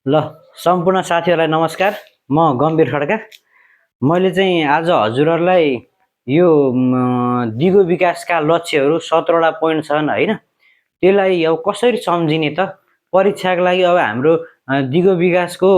ल सम्पूर्ण साथीहरूलाई नमस्कार। म गम्भीर खड्का। मैले चाहिँ आज हजुरहरूलाई यो दिगो विकासका लक्ष्यहरू 17वटा पोइन्ट छन् हैन, त्यसलाई अब कसरी सम्झिने त परीक्षाको लागि। अब हाम्रो दिगो विकासको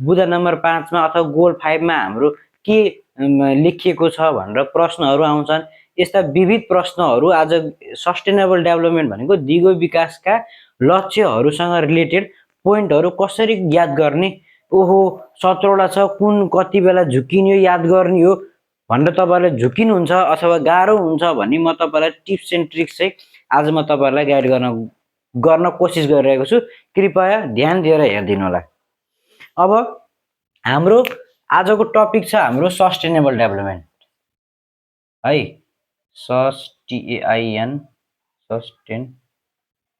बुँदा नम्बर 5 मा अथवा गोल 5 मा हाम्रो के लेखिएको छ भनेर प्रश्नहरू आउँछन्। यस्ता विविध प्रश्नहरू आज सस्टेनेबल डेभलपमेन्ट भनेको दिगो विकासका लक्ष्यहरूसँग रिलेटेड पोइन्टहरू कसरी याद गर्ने, ओहो 17वटा छ, कुन कति बेला झुकिने याद गर्ने हो भनेर तपाईँहरूले झुकिनुहुन्छ अथवा गाह्रो हुन्छ भने म तपाईँलाई टिप्स एन्ड ट्रिक्स चाहिँ आज म तपाईँहरूलाई गाइड गर्न कोसिस गरिरहेको छु। कृपया ध्यान दिएर हेरिदिनु होला। अब हाम्रो आजको टपिक छ हाम्रो सस्टेनेबल डेभलपमेन्ट है,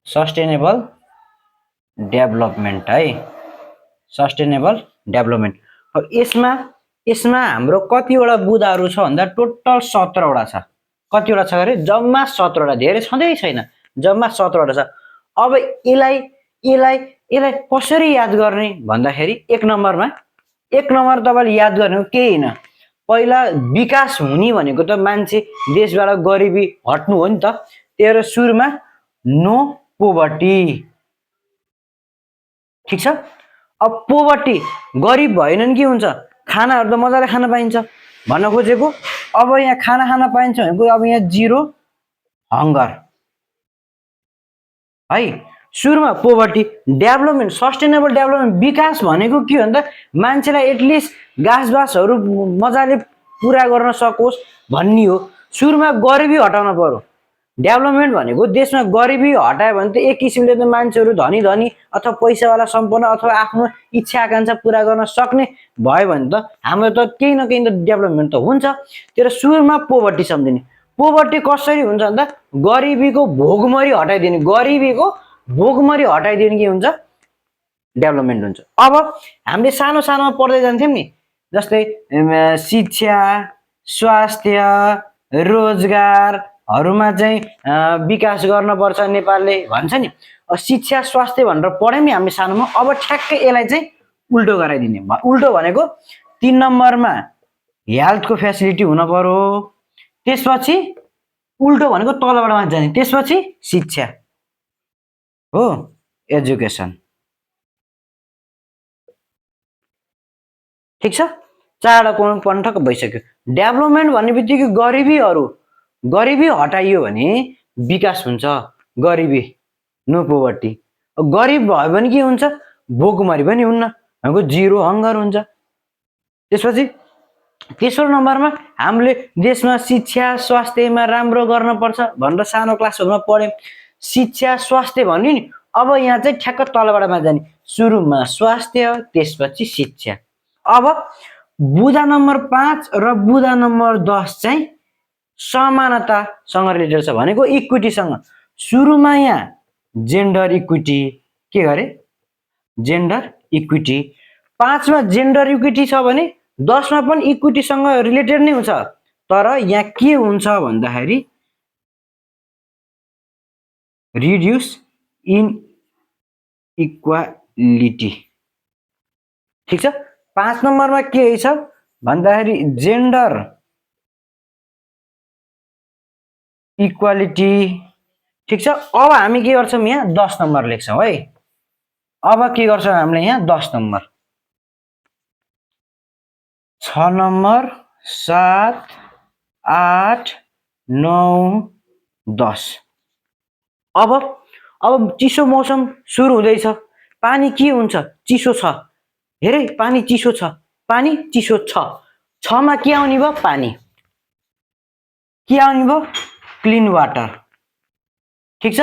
सस्टेनेबल डेभलपमेन्ट है, सस्टेनेबल डेभलपमेन्ट। अब यसमा हाम्रो कतिवटा बुँदाहरू छ भन्दा टोटल 17वटा छ। कतिवटा छ अरे? जम्मा 17वटा, धेरै छँदै छैन, जम्मा 17वटा छ। अब यसलाई कसरी याद गर्ने भन्दाखेरि एक नम्बर तपाईँले याद गर्ने हो केही होइन। पहिला विकास हुने भनेको त मान्छे देशबाट गरिबी हट्नु हो नि त। त्यही सुरुमा नो पोभर्टी, ठिक छ। अब पोभर्टी, गरिब भएन नि के हुन्छ? खानाहरू त मजाले खान पाइन्छ भन्न खोजेको। अब यहाँ खाना खान पाइन्छ भनेको अब यहाँ जिरो हङ्गर है। सुरुमा पोभर्टी। डेभलपमेन्ट, सस्टेनेबल डेभलपमेन्ट, विकास भनेको के हो भन्दा मान्छेलाई एटलिस्ट घाँसबासहरू मजाले पुरा गर्न सकोस् भन्ने हो। सुरुमा गरिबी हटाउन पर्यो। डेभलपमेन्ट भनेको देशमा गरिबी हटायो भने त एक किसिमले त मान्छेहरू धनी अथवा पैसावाला सम्पन्न अथवा आफ्नो इच्छा आकांक्षा पुरा गर्न सक्ने भयो भने त हाम्रो त केही न केही त डेभलपमेन्ट त हुन्छ। तर सुरुमा पोभर्टी सम्झिने। पोभर्टी कसरी हुन्छ भन्दा गरिबीको भोगमरी हटाइदिने, गरिबीको भोगमरी हटाइदिने के हुन्छ? डेभलपमेन्ट हुन्छ। अब हामीले सानो सानोमा पढ्दै जान्थ्यौँ नि, जस्तै शिक्षा, स्वास्थ्य, रोजगारहरूमा चाहिँ विकास गर्नुपर्छ नेपालले भन्छ नि। शिक्षा स्वास्थ्य भनेर पढ्यौँ नि हामीले सानोमा। अब ठ्याक्कै यसलाई चाहिँ उल्टो गराइदिने। उल्टो भनेको 3 नम्बरमा हेल्थको फेसिलिटी हुन पर्यो, त्यसपछि उल्टो भनेको तलबाट माथि जाने, त्यसपछि शिक्षा हो, एजुकेसन, ठिक छ। 4वटा पोइन्ट ठक्क भइसक्यो। डेभलपमेन्ट भन्ने बित्तिकै गरिबी हटाइयो भने विकास हुन्छ। गरिबी, नो पोभर्टी। गरिब भयो भने के हुन्छ? भोकमरी पनि हुन्न, भनेको जिरो हङ्गर हुन्छ। त्यसपछि तेस्रो नम्बरमा हामीले देशमा शिक्षा स्वास्थ्यमा राम्रो गर्नुपर्छ भनेर सानो क्लासहरूमा पढ्यौँ। शिक्षा स्वास्थ्य भन्यो नि। अब यहाँ चाहिँ ठ्याक्क तलबाट माथि जाने। सुरुमा स्वास्थ्य, त्यसपछि शिक्षा। अब बुँदा नम्बर 5 र बुँदा नम्बर 10 चाहिँ समानतासँग रिलेटेड छ, भनेको इक्विटीसँग। सुरुमा यहाँ जेन्डर इक्विटी के गरे? Gender equity. 5 मा जेन्डर इक्विटी छ भने 10 मा पनि इक्विटीसँग रिलेटेड नै हुन्छ। तर यहाँ के हुन्छ भन्दाखेरि रिड्युस इन इक्वालिटी, ठिक छ। 5 नम्बरमा के छ भन्दाखेरि जेन्डर इक्वालिटी, ठिक छ। अब हामी के गर्छौँ? यहाँ 10 नम्बर लेख्छौँ है। अब के गर्छौँ हामीले? यहाँ 10 नम्बर, 6 नम्बर, 7, 8, 9, 10। अब चिसो मौसम सुरु हुँदैछ। पानी के हुन्छ? चिसो छ। हेरे पानी चिसो छ, पानी चिसो छ। 6 मा के आउने भयो? पानी। के आउने भयो? क्लिन वाटर, ठिक छ।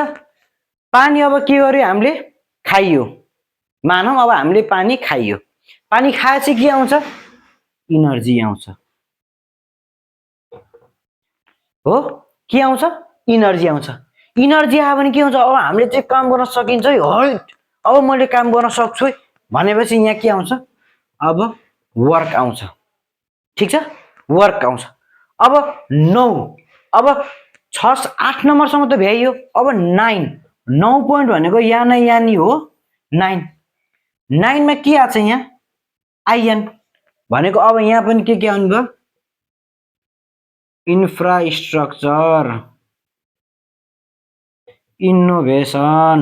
पानी अब के गर्यो हामीले? खाइयो। मानौँ अब हामीले पानी खाइयो। पानी खाएपछि के आउँछ? इनर्जी आउँछ हो। के आउँछ? इनर्जी आउँछ। इनर्जी आयो भने के हुन्छ? अब हामीले चाहिँ काम गर्न सकिन्छ है। हल्ट, अब मैले काम गर्न सक्छु है भनेपछि यहाँ के आउँछ? अब वर्क आउँछ, ठिक छ। वर्क आउँछ। अब 9, अब 6, 8 नम्बरसम्म त भ्याइयो। अब 9 पोइन्ट भनेको यानी हो 9। 9 मा के आछ यहाँ आइएन भनेको अब यहाँ पनि के आउनु भयो इन्फ्रास्ट्रक्चर इनोभेसन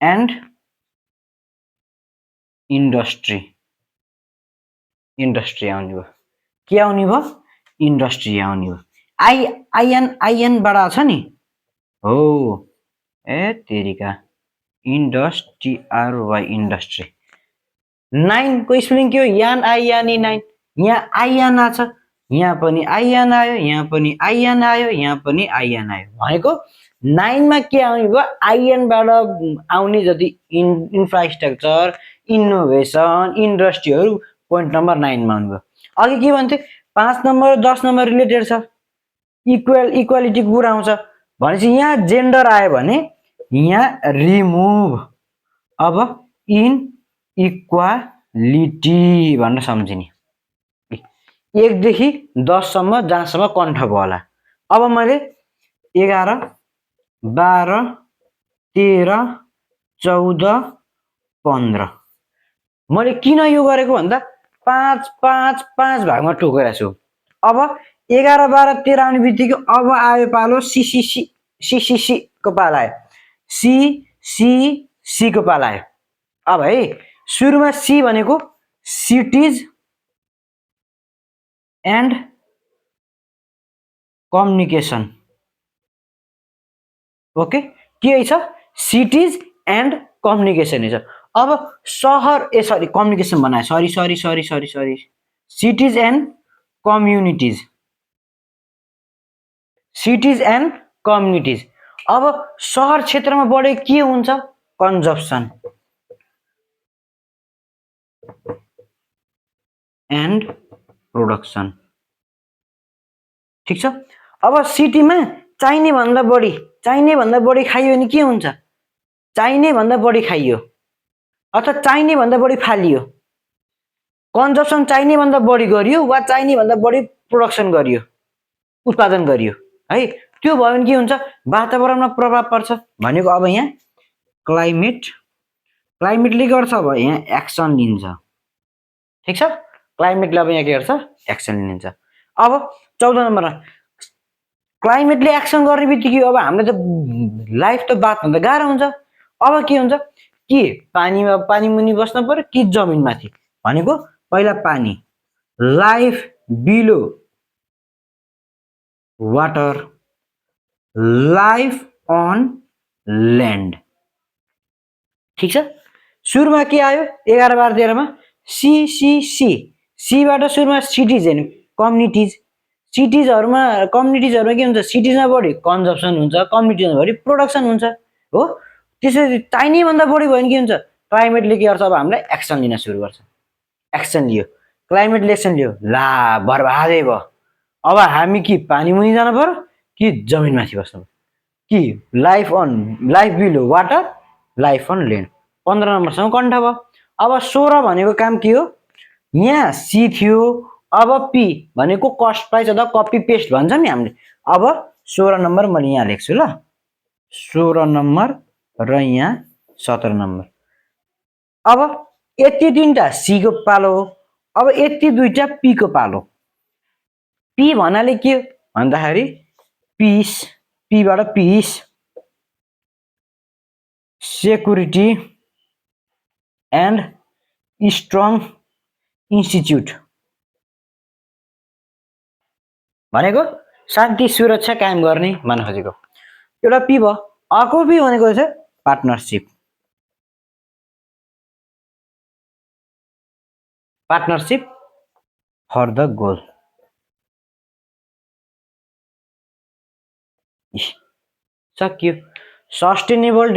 एन्ड इन्डस्ट्री आउने भयो के आउने भयो इन्डस्ट्री आउने भयो आइएनबाट छ नि हो ए तेरिका इन्डस्ट्री आरवाई इन्डस्ट्री 9 को स्पेलिङ के हो यान आइयानी 9 यहाँ आइयान आछ यहाँ पनि आइयान आयो यहाँ पनि आइयान आयो यहाँ पनि आइयान आयो भनेको 9 मा के आउने भयो आइएनबाट आउने जति इन्फ्रास्ट्रक्चर इनोभेसन इन्डस्ट्रीहरू पोइन्ट नम्बर 9 मा आउने भयो अघि के भन्थे 5 नम्बर 10 नम्बर रिलेटेड छ इक्वालिटी कुरा आउँछ भनेपछि यहाँ जेन्डर आयो भने यहाँ रिमुभ अब इन इक्वालिटी भनेर सम्झिने 1 देखि 10 सम्म जहाँसम्म कण्ठ भयो होला अब मैले 11 12 13 14 15 मैले किन यो गरेको भन्दा 5 5 5 भागमा टोकेर छु अब 11 12 13 आउने बित्तिकै अब आयो पालो सी को पालो आयो सी को पालो आयो अब है सुरुमा सी भनेको सिटीज एन्ड कम्युनिकेसन ओके के छ सिटीज एन्ड कम्युनिकेसन छ अब शहर सरी कम्युनिकेसन बनाए सरी सिटीज एन्ड कम्युनिटिज अब शहर क्षेत्रमा बढे के हुन्छ कन्जप्सन एन्ड प्रोडक्सन ठीक छ अब सिटीमा चाहिने भन्दा बढी खाइयो भने के हुन्छ चाहिने भन्दा बढी खाइयो अथवा चाहिने भन्दा बढी फालियो कन्जप्सन चाहिने भन्दा बढी गरियो वा चाहिने भन्दा बढी प्रोडक्सन गरियो उत्पादन गरियो है त्यो भयो भने के हुन्छ वातावरणमा प्रभाव पर्छ भनेको अब यहाँ क्लाइमेटले गर्छ अब यहाँ एक्सन लिन्छ ठीक छ क्लाइमेटले अब यहाँ के गर्छ एक्सन लिन्छ अब 14 नम्बरमा क्लाइमेटले एक्सन गर्ने बित्तिकै अब हामीले त लाइफ त बाँच्न त गाह्रो हुन्छ अब के हुन्छ कि पानी मुनि बस्न पर्यो कि जमिन माथि भनेको पहिला पानी life below water life on land ठीक छ सुरुमा के आयो 11 12 13 मा सी बाट सुरुमा सिटीज हेर्नु कम्युनिटिजहरुमा के हुन्छ सिटीजमा बढी कन्जप्सन हुन्छ कम्युनिटिजमा बढी प्रोडक्सन हुन्छ हो त्यसैले चाहिने भन्दा बढी भयो भने के हुन्छ क्लाइमेटले के गर्छ अब हामीलाई एक्सन लिन सुरु गर्छ एक्सन लियो क्लाइमेटले एक्सन लियो ला बर्बादै भयो अब हामी कि पानी मुनि जानु पर्यो कि जमिन माथि बस्नु कि life below water life on land 15 नम्बरसम्म कण्ठ भयो अब 16 भनेको काम के हो यहाँ सी थियो अब पी भनेको कस्ट प्राइस अथवा कपी पेस्ट भन्छ नि हामीले अब 16 नम्बर मैले यहाँ लेख्छु ल 16 नम्बर र यहाँ 17 नम्बर अब यति तीनटा सी को पालो हो अब यति दुईटा पी को पालो पी भन्नाले के भन्दाखेरि पीस पीबाट peace security and strong institute भनेको शान्ति सुरक्षा कायम गर्ने भन्न खोजेको एउटा पी भयो अर्को पी भनेको छ पार्टनरशिप फर द गोल सक्यो सस्टेनेबल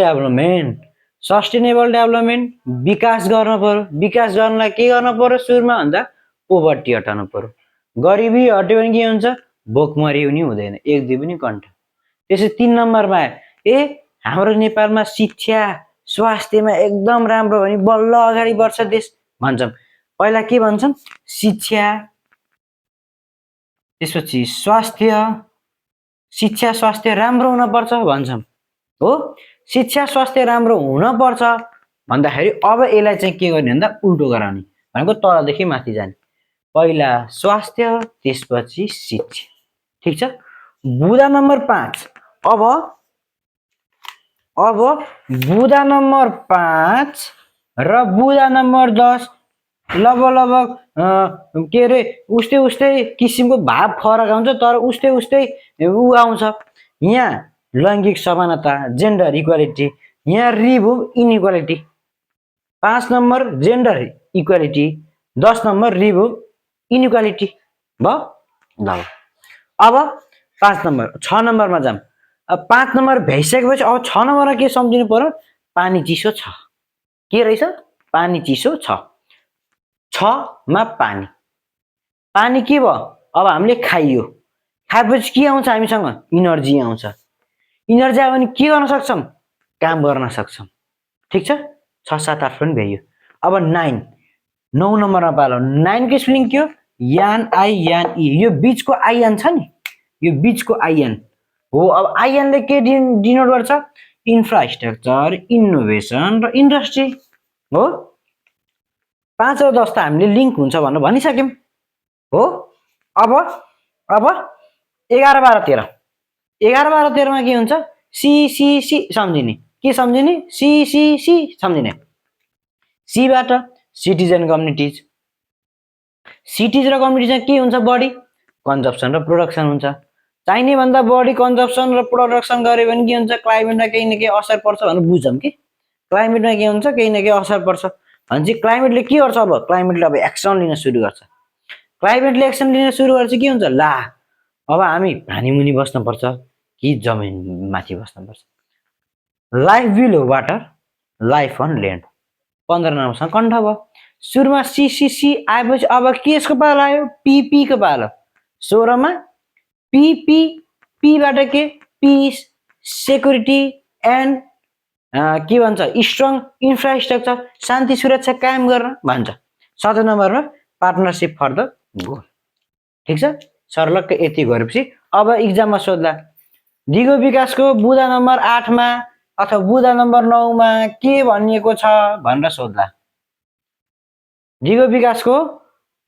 डेभलपमेन्ट विकास गर्न पर्यो विकास गर्नलाई के गर्न पर्यो सुरुमा भन्दा पोभर्टी हटाउनु पर्यो गरिबी हट्यो भने के हुन्छ भोकमरी पनि हुँदैन एक दुई पनि कण्ठ त्यसै 3 नम्बरमा हाम्रो नेपालमा शिक्षा स्वास्थ्यमा एकदम राम्रो भने बल्ल अगाडि बढ्छ देश भन्छौं पहिला के भन्छौं शिक्षा त्यसपछि शिक्षा स्वास्थ्य राम्रो हुन पर्छ भन्छौं हो शिक्षा स्वास्थ्य राम्रो हुन पर्छ भन्दाखेरि अब यसलाई चाहिँ के गर्ने भन्दा उल्टो गराउने भनेको तलदेखि माथि जाने। पहिला स्वास्थ्य त्यसपछि शिक्षा। ठिक छ। बुँदा नम्बर 5 अब बुँदा नम्बर 5 र बुँदा नम्बर 10 लगभग के अरे उस्तै किसिमको भाव फरक आउँछ तर उस्तै ऊ आउँछ। यहाँ लैङ्गिक समानता जेन्डर इक्वालिटी, यहाँ remove inequality. 5 number gender equality, 10 number remove inequality भयो। ल अब 5 नम्बर 6 नम्बरमा जाम। अब 5 नम्बर भइसकेपछि अब 6 नम्बरमा के सम्झिनु पर्यो? पानी चिसो छ। के रहेछ? पानी चिसो छ। 6 मा पानी। पानी के भयो? अब हामीले खाइयो। खाएपछि के आउँछ हामीसँग? इनर्जी आउँछ। इनर्जी आयो भने के गर्न सक्छौँ? काम गर्न सक्छौँ। ठिक छ। 6, 7, 8 पनि भइयो। अब 9 नम्बरमा पालो। 9 को स्पेलिङ के हो? यान आई यान ई। यो बीचको आइएन छ नि, यो बीचको आइएन हो। अब आइएनले के डिनोट गर्छ? इन्फ्रास्ट्रक्चर, इनोभेसन र इन्डस्ट्री हो। 5 र 10 त हामीले लिङ्क हुन्छ भनेर भनिसक्यौँ हो। अब 11, 12, 13। 11, 12, 13 मा के हुन्छ? सी सम्झिने। के सम्झिने? सी सम्झिने। सीबाट सिटिजन कम्युनिटिज। सिटिज र कम्युनिटिजमा के हुन्छ? बढी कन्जप्सन र प्रोडक्सन हुन्छ। चाहिने भन्दा बढी कन्जप्सन र प्रोडक्सन गऱ्यो भने के हुन्छ? क्लाइमेटमा केही न केही असर पर्छ भनेर बुझौँ कि क्लाइमेटमा के हुन्छ? केही न केही असर पर्छ भनेपछि क्लाइमेटले के गर्छ? अब क्लाइमेटले अब एक्सन लिन सुरु गर्छ। क्लाइमेटले एक्सन लिन सुरु गर्छ के हुन्छ? ला अब हामी पानीमुनि बस्नुपर्छ कि जमिन माथि बस्नुपर्छ? Life below water, life on land. 15 नम्बरसँग कण्ठ भयो। सुरुमा सी आएपछि अब केसको पालो आयो? पीको पालो। 16 मा पीबाट के? पिस, सेक्युरिटी एन्ड के भन्छ? स्ट्रङ इन्फ्रास्ट्रक्चर, शान्ति सुरक्षा कायम गर्न भन्छ। 17 नम्बरमा पार्टनरसिप फर द गोल। ठिक छ। सरलक्क यति गरेपछि अब इक्जाममा सोध्ला दिगो विकासको बुँदा नम्बर 8 मा अथवा बुँदा नम्बर 9 मा के भनिएको छ भनेर सोध्ला। दिगो विकासको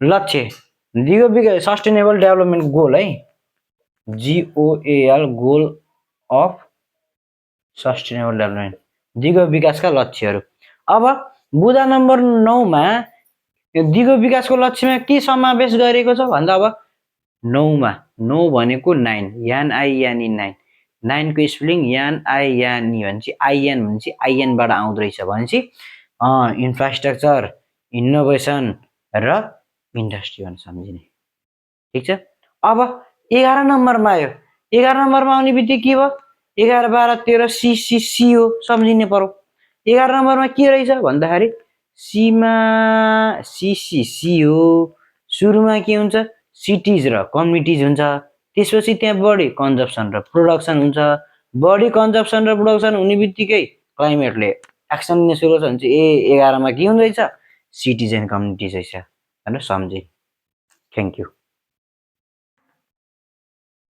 लक्ष्य, दिगो विकास सस्टेनेबल डेभलपमेन्ट गोल है, GOAL, goal of sustainable development, दिगो विकासका लक्ष्यहरू। अब बुँदा नम्बर 9 मा दिगो विकासको लक्ष्यमा के समावेश गरिएको छ भन्दा अब 9 मा 9 भनेको 9, यान आई यान ई 9। 9 को स्पेलिङ यान आई यान ई भनेपछि आइएन भनेपछि आइएनबाट आउँदो रहेछ भनेपछि इन्फ्रास्ट्रक्चर, इनोभेसन र इन्डस्ट्री भनेर सम्झिने। ठिक छ। अब 11 नम्बरमा आयो। 11 नम्बरमा आउने बित्तिकै के भयो? 11, 12, 13 सी हो सम्झिने पर्यो। 11 नम्बरमा के रहेछ भन्दाखेरि सीमा सी हो। सुरुमा के हुन्छ? सिटिज र कम्युनिटिज हुन्छ। त्यसपछि त्यहाँ बढी कन्जप्सन र प्रोडक्सन हुन्छ। बढी कन्जप्सन र प्रोडक्सन हुने बित्तिकै क्लाइमेटले एक्सन लिन सुरु गर्छ भने चाहिँ 11 मा के हुँदैछ? सिटिजन कम्युनिटिज रहेछ भनेर सम्झे। Thank you.